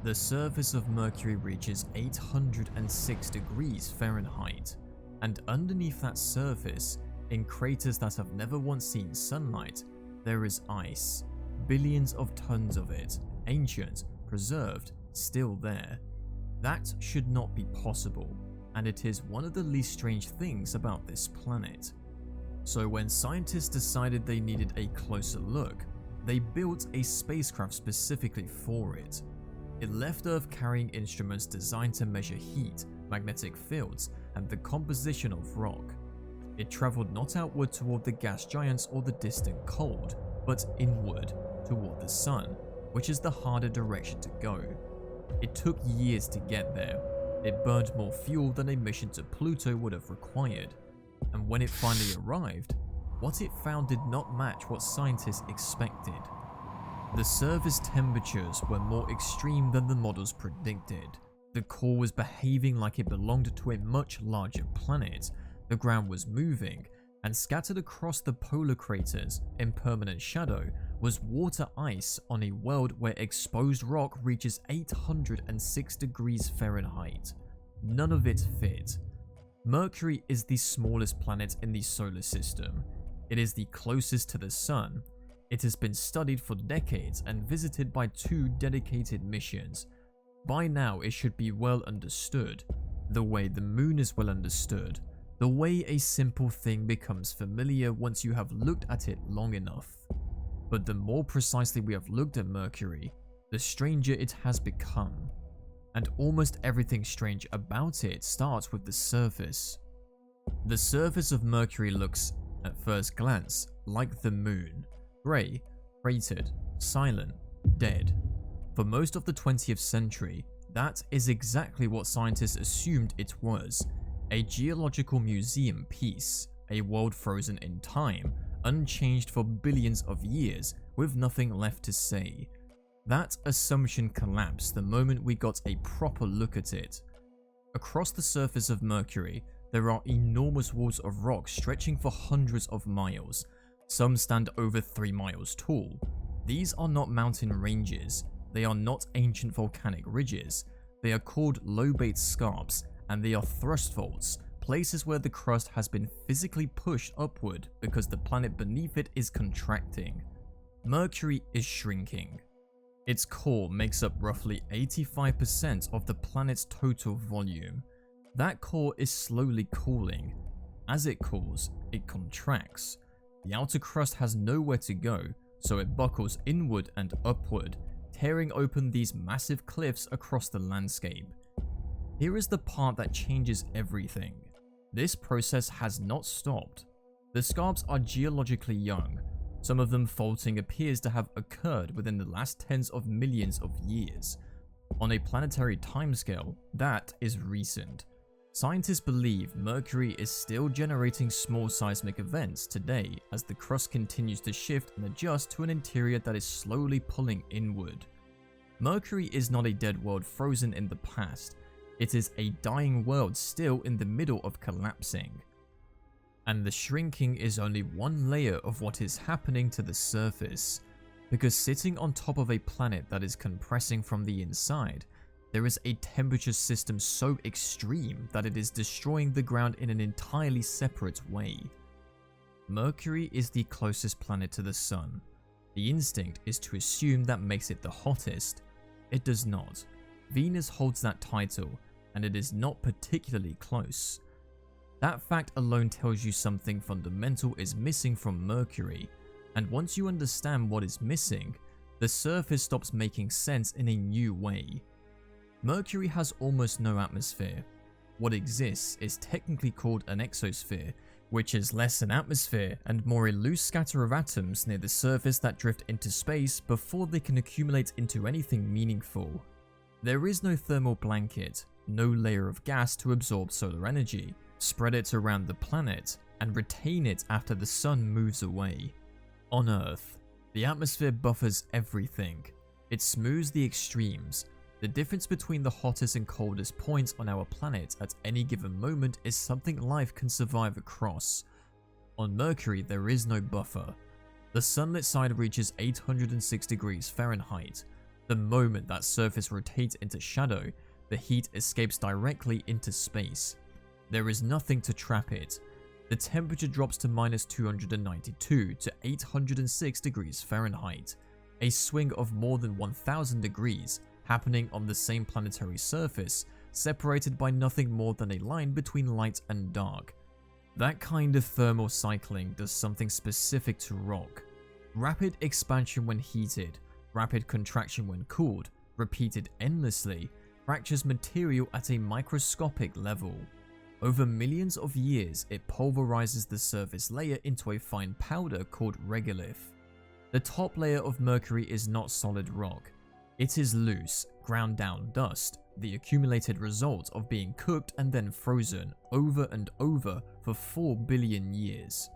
The surface of Mercury reaches 806 degrees Fahrenheit, and underneath that surface, in craters that have never once seen sunlight, there is ice. Billions of tons of it, ancient, preserved, still there. That should not be possible, and it is one of the least strange things about this planet. So when scientists decided they needed a closer look, they built a spacecraft specifically for it. It left Earth carrying instruments designed to measure heat, magnetic fields, and the composition of rock. It traveled not outward toward the gas giants or the distant cold, but inward toward the sun, which is the harder direction to go. It took years to get there. It burned more fuel than a mission to Pluto would have required. And when it finally arrived, what it found did not match what scientists expected. The surface temperatures were more extreme than the models predicted. The core was behaving like it belonged to a much larger planet. The ground was moving, and scattered across the polar craters in permanent shadow was water ice on a world where exposed rock reaches 806 degrees Fahrenheit. None of it fit. Mercury is the smallest planet in the solar system. It is the closest to the sun. It has been studied for decades and visited by 2 dedicated missions. By now it should be well understood, the way the moon is well understood, the way a simple thing becomes familiar once you have looked at it long enough. But the more precisely we have looked at Mercury, the stranger it has become. And almost everything strange about it starts with the surface. The surface of Mercury looks, at first glance, like the moon. Grey, cratered, silent, dead. For most of the 20th century, that is exactly what scientists assumed it was. A geological museum piece, a world frozen in time, unchanged for billions of years, with nothing left to say. That assumption collapsed the moment we got a proper look at it. Across the surface of Mercury, there are enormous walls of rock stretching for hundreds of miles. Some stand over 3 miles tall. These are not mountain ranges. They are not ancient volcanic ridges. They are called lobate scarps, and they are thrust faults, places where the crust has been physically pushed upward because the planet beneath it is contracting. Mercury is shrinking. Its core makes up roughly 85% of the planet's total volume. That core is slowly cooling. As it cools, it contracts. The outer crust has nowhere to go, so it buckles inward and upward, tearing open these massive cliffs across the landscape. Here is the part that changes everything. This process has not stopped. The scarps are geologically young. Some of them faulting appears to have occurred within the last tens of millions of years. On a planetary timescale, that is recent. Scientists believe Mercury is still generating small seismic events today as the crust continues to shift and adjust to an interior that is slowly pulling inward. Mercury is not a dead world frozen in the past. It is a dying world still in the middle of collapsing. And the shrinking is only one layer of what is happening to the surface, because sitting on top of a planet that is compressing from the inside, there is a temperature system so extreme that it is destroying the ground in an entirely separate way. Mercury is the closest planet to the sun. The instinct is to assume that makes it the hottest. It does not. Venus holds that title, and it is not particularly close. That fact alone tells you something fundamental is missing from Mercury, and once you understand what is missing, the surface stops making sense in a new way. Mercury has almost no atmosphere. What exists is technically called an exosphere, which is less an atmosphere and more a loose scatter of atoms near the surface that drift into space before they can accumulate into anything meaningful. There is no thermal blanket, no layer of gas to absorb solar energy, spread it around the planet, and retain it after the sun moves away. On Earth, the atmosphere buffers everything. It smooths the extremes. The difference between the hottest and coldest points on our planet at any given moment is something life can survive across. On Mercury, there is no buffer. The sunlit side reaches 806 degrees Fahrenheit. The moment that surface rotates into shadow, the heat escapes directly into space. There is nothing to trap it. The temperature drops to -292 to 806 degrees Fahrenheit, a swing of more than 1000 degrees happening on the same planetary surface, separated by nothing more than a line between light and dark. That kind of thermal cycling does something specific to rock. Rapid expansion when heated, rapid contraction when cooled, repeated endlessly, fractures material at a microscopic level. Over millions of years, it pulverizes the surface layer into a fine powder called regolith. The top layer of Mercury is not solid rock. It is loose, ground down dust, the accumulated result of being cooked and then frozen over and over for 4 billion years.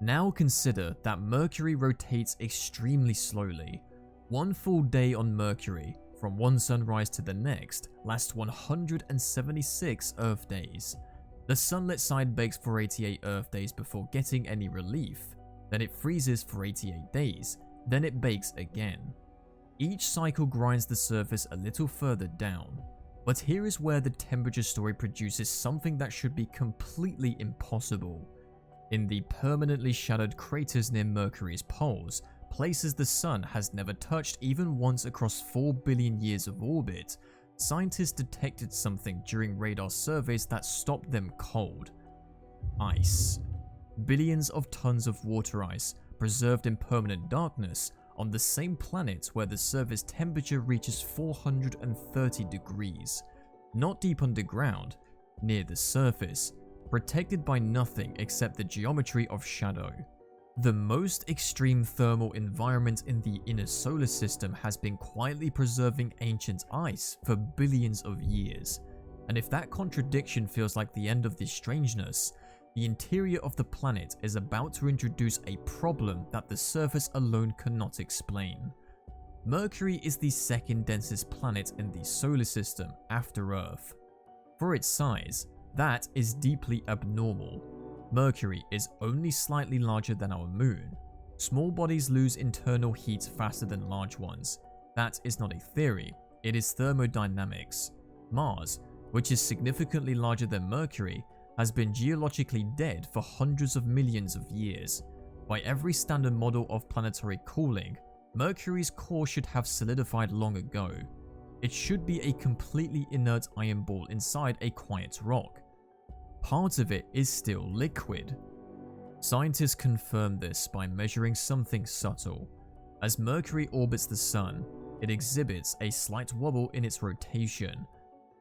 Now consider that Mercury rotates extremely slowly. One full day on Mercury, from one sunrise to the next, lasts 176 Earth days. The sunlit side bakes for 88 Earth days before getting any relief. Then it freezes for 88 days. Then it bakes again. Each cycle grinds the surface a little further down. But here is where the temperature story produces something that should be completely impossible. In the permanently shadowed craters near Mercury's poles, places the sun has never touched even once across 4 billion years of orbit, scientists detected something during radar surveys that stopped them cold. Ice. Billions of tons of water ice, preserved in permanent darkness, on the same planet where the surface temperature reaches 430 degrees. Not deep underground, near the surface, protected by nothing except the geometry of shadow. The most extreme thermal environment in the inner solar system has been quietly preserving ancient ice for billions of years. And if that contradiction feels like the end of this strangeness, the interior of the planet is about to introduce a problem that the surface alone cannot explain. Mercury is the second densest planet in the solar system after Earth. For its size, that is deeply abnormal. Mercury is only slightly larger than our moon. Small bodies lose internal heat faster than large ones. That is not a theory, it is thermodynamics. Mars, which is significantly larger than Mercury, has been geologically dead for hundreds of millions of years. By every standard model of planetary cooling, Mercury's core should have solidified long ago. It should be a completely inert iron ball inside a quiet rock. Part of it is still liquid. Scientists confirm this by measuring something subtle. As Mercury orbits the Sun, it exhibits a slight wobble in its rotation.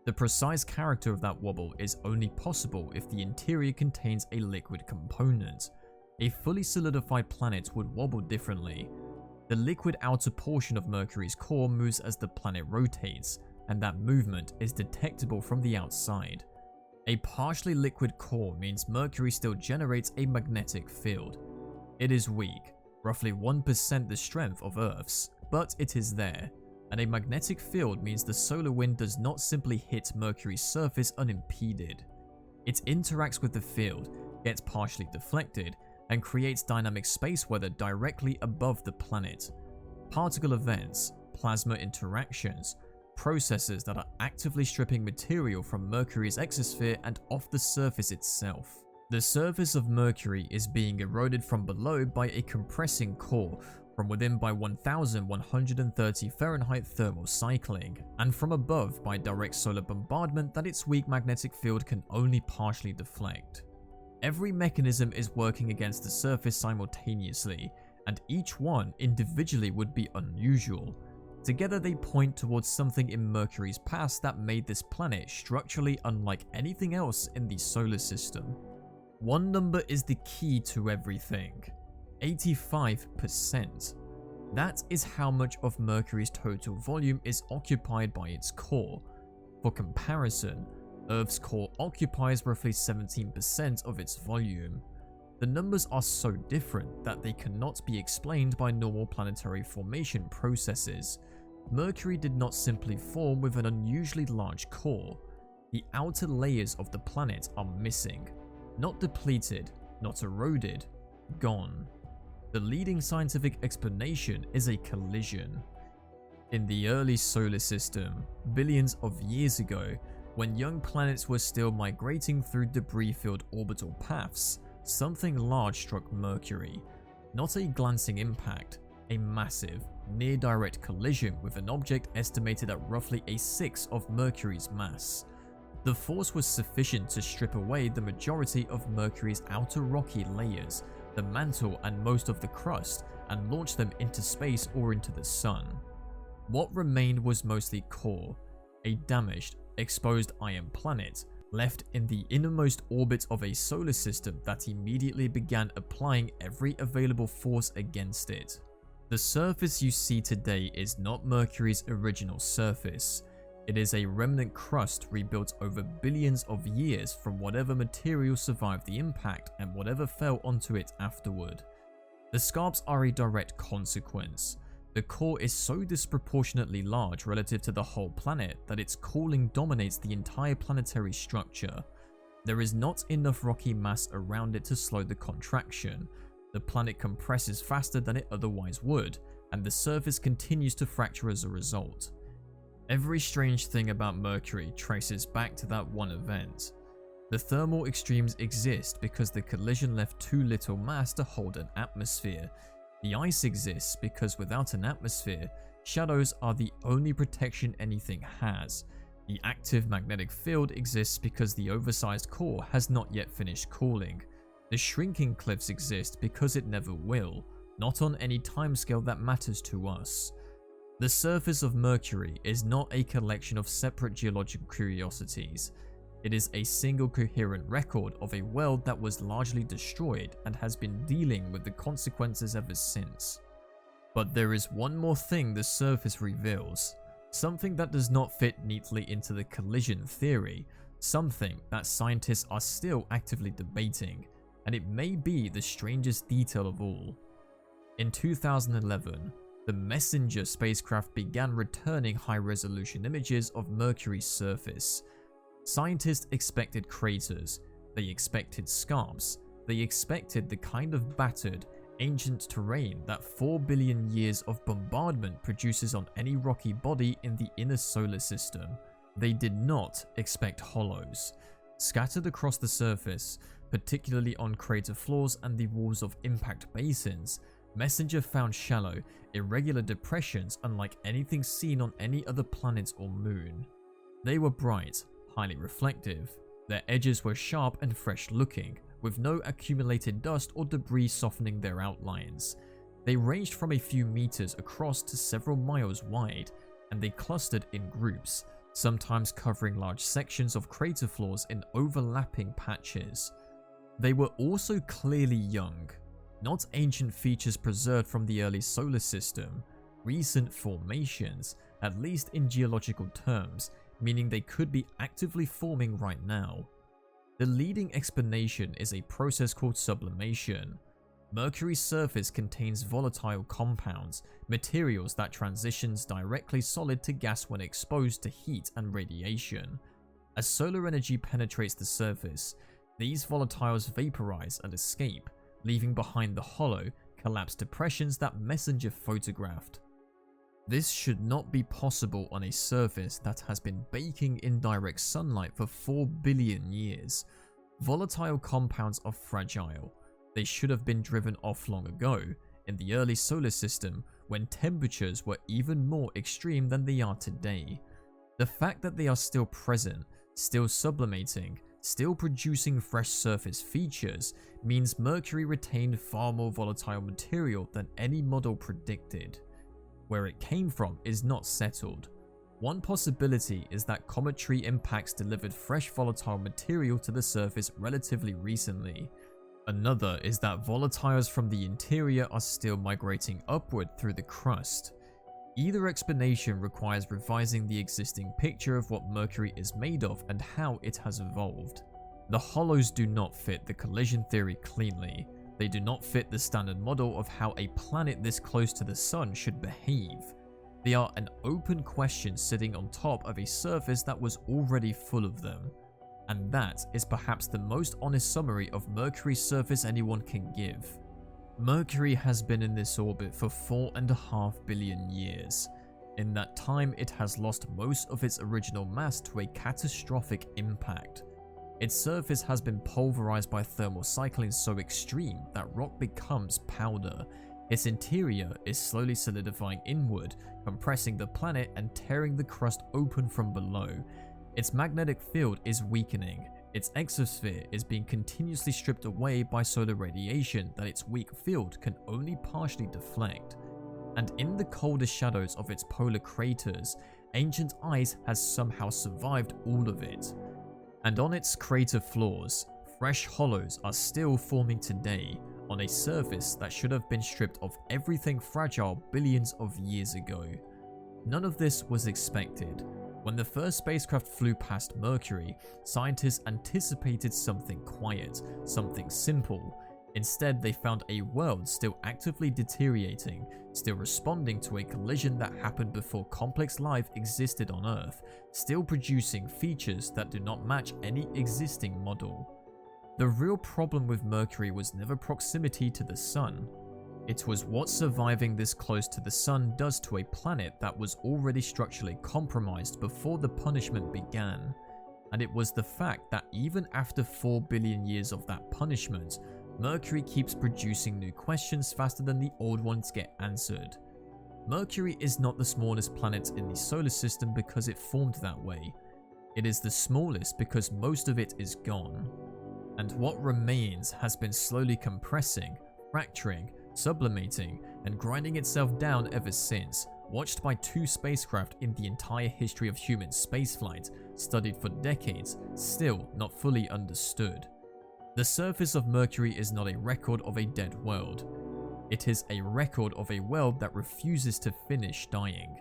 The precise character of that wobble is only possible if the interior contains a liquid component. A fully solidified planet would wobble differently. The liquid outer portion of Mercury's core moves as the planet rotates, and that movement is detectable from the outside. A partially liquid core means Mercury still generates a magnetic field. It is weak, roughly 1% the strength of Earth's, but it is there. And a magnetic field means the solar wind does not simply hit Mercury's surface unimpeded. It interacts with the field, gets partially deflected, and creates dynamic space weather directly above the planet. Particle events, plasma interactions, processes that are actively stripping material from Mercury's exosphere and off the surface itself. The surface of Mercury is being eroded from below by a compressing core, from within by 1130 Fahrenheit thermal cycling, and from above by direct solar bombardment that its weak magnetic field can only partially deflect. Every mechanism is working against the surface simultaneously, and each one individually would be unusual. Together they point towards something in Mercury's past that made this planet structurally unlike anything else in the solar system. One number is the key to everything. 85%. That is how much of Mercury's total volume is occupied by its core. For comparison, Earth's core occupies roughly 17% of its volume. The numbers are so different that they cannot be explained by normal planetary formation processes. Mercury did not simply form with an unusually large core. The outer layers of the planet are missing. Not depleted, not eroded, gone. The leading scientific explanation is a collision. In the early solar system, billions of years ago, when young planets were still migrating through debris-filled orbital paths, something large struck Mercury. Not a glancing impact, a massive, near-direct collision with an object estimated at roughly a sixth of Mercury's mass. The force was sufficient to strip away the majority of Mercury's outer rocky layers, the mantle and most of the crust, and launch them into space or into the sun. What remained was mostly core, a damaged, exposed iron planet left in the innermost orbit of a solar system that immediately began applying every available force against it. The surface you see today is not Mercury's original surface. It is a remnant crust rebuilt over billions of years from whatever material survived the impact and whatever fell onto it afterward. The scarps are a direct consequence. The core is so disproportionately large relative to the whole planet that its cooling dominates the entire planetary structure. There is not enough rocky mass around it to slow the contraction. The planet compresses faster than it otherwise would, and the surface continues to fracture as a result. Every strange thing about Mercury traces back to that one event. The thermal extremes exist because the collision left too little mass to hold an atmosphere. The ice exists because without an atmosphere, shadows are the only protection anything has. The active magnetic field exists because the oversized core has not yet finished cooling. The shrinking cliffs exist because it never will, not on any timescale that matters to us. The surface of Mercury is not a collection of separate geological curiosities. It is a single coherent record of a world that was largely destroyed and has been dealing with the consequences ever since. But there is one more thing the surface reveals, something that does not fit neatly into the collision theory, something that scientists are still actively debating, and it may be the strangest detail of all. In 2011, the Messenger spacecraft began returning high-resolution images of Mercury's surface. Scientists expected craters, they expected scarps, they expected the kind of battered, ancient terrain that 4 billion years of bombardment produces on any rocky body in the inner solar system. They did not expect hollows. Scattered across the surface, particularly on crater floors and the walls of impact basins, Messenger found shallow, irregular depressions unlike anything seen on any other planet or moon. They were bright, highly reflective. Their edges were sharp and fresh looking, with no accumulated dust or debris softening their outlines. They ranged from a few meters across to several miles wide, and they clustered in groups, sometimes covering large sections of crater floors in overlapping patches. They were also clearly young. Not ancient features preserved from the early solar system, recent formations, at least in geological terms, meaning they could be actively forming right now. The leading explanation is a process called sublimation. Mercury's surface contains volatile compounds, materials that transitions directly solid to gas when exposed to heat and radiation. As solar energy penetrates the surface, these volatiles vaporize and escape, leaving behind the hollow, collapsed depressions that Messenger photographed. This should not be possible on a surface that has been baking in direct sunlight for 4 billion years. Volatile compounds are fragile. They should have been driven off long ago, in the early solar system, when temperatures were even more extreme than they are today. The fact that they are still present, still sublimating, still producing fresh surface features, means Mercury retained far more volatile material than any model predicted. Where it came from is not settled. One possibility is that cometary impacts delivered fresh volatile material to the surface relatively recently. Another is that volatiles from the interior are still migrating upward through the crust. Either explanation requires revising the existing picture of what Mercury is made of and how it has evolved. The hollows do not fit the collision theory cleanly. They do not fit the standard model of how a planet this close to the sun should behave. They are an open question sitting on top of a surface that was already full of them. And that is perhaps the most honest summary of Mercury's surface anyone can give. Mercury has been in this orbit for 4.5 billion years. In that time, it has lost most of its original mass to a catastrophic impact. Its surface has been pulverized by thermal cycling so extreme that rock becomes powder. Its interior is slowly solidifying inward, compressing the planet and tearing the crust open from below. Its magnetic field is weakening. Its exosphere is being continuously stripped away by solar radiation that its weak field can only partially deflect. And in the coldest shadows of its polar craters, ancient ice has somehow survived all of it. And on its crater floors, fresh hollows are still forming today on a surface that should have been stripped of everything fragile billions of years ago. None of this was expected. When the first spacecraft flew past Mercury, scientists anticipated something quiet, something simple. Instead, they found a world still actively deteriorating, still responding to a collision that happened before complex life existed on Earth, still producing features that do not match any existing model. The real problem with Mercury was never proximity to the Sun. It was what surviving this close to the Sun does to a planet that was already structurally compromised before the punishment began. And it was the fact that even after 4 billion years of that punishment, Mercury keeps producing new questions faster than the old ones get answered. Mercury is not the smallest planet in the solar system because it formed that way. It is the smallest because most of it is gone. And what remains has been slowly compressing, fracturing, sublimating, and grinding itself down ever since, watched by 2 spacecraft in the entire history of human spaceflight, studied for decades, still not fully understood. The surface of Mercury is not a record of a dead world. It is a record of a world that refuses to finish dying.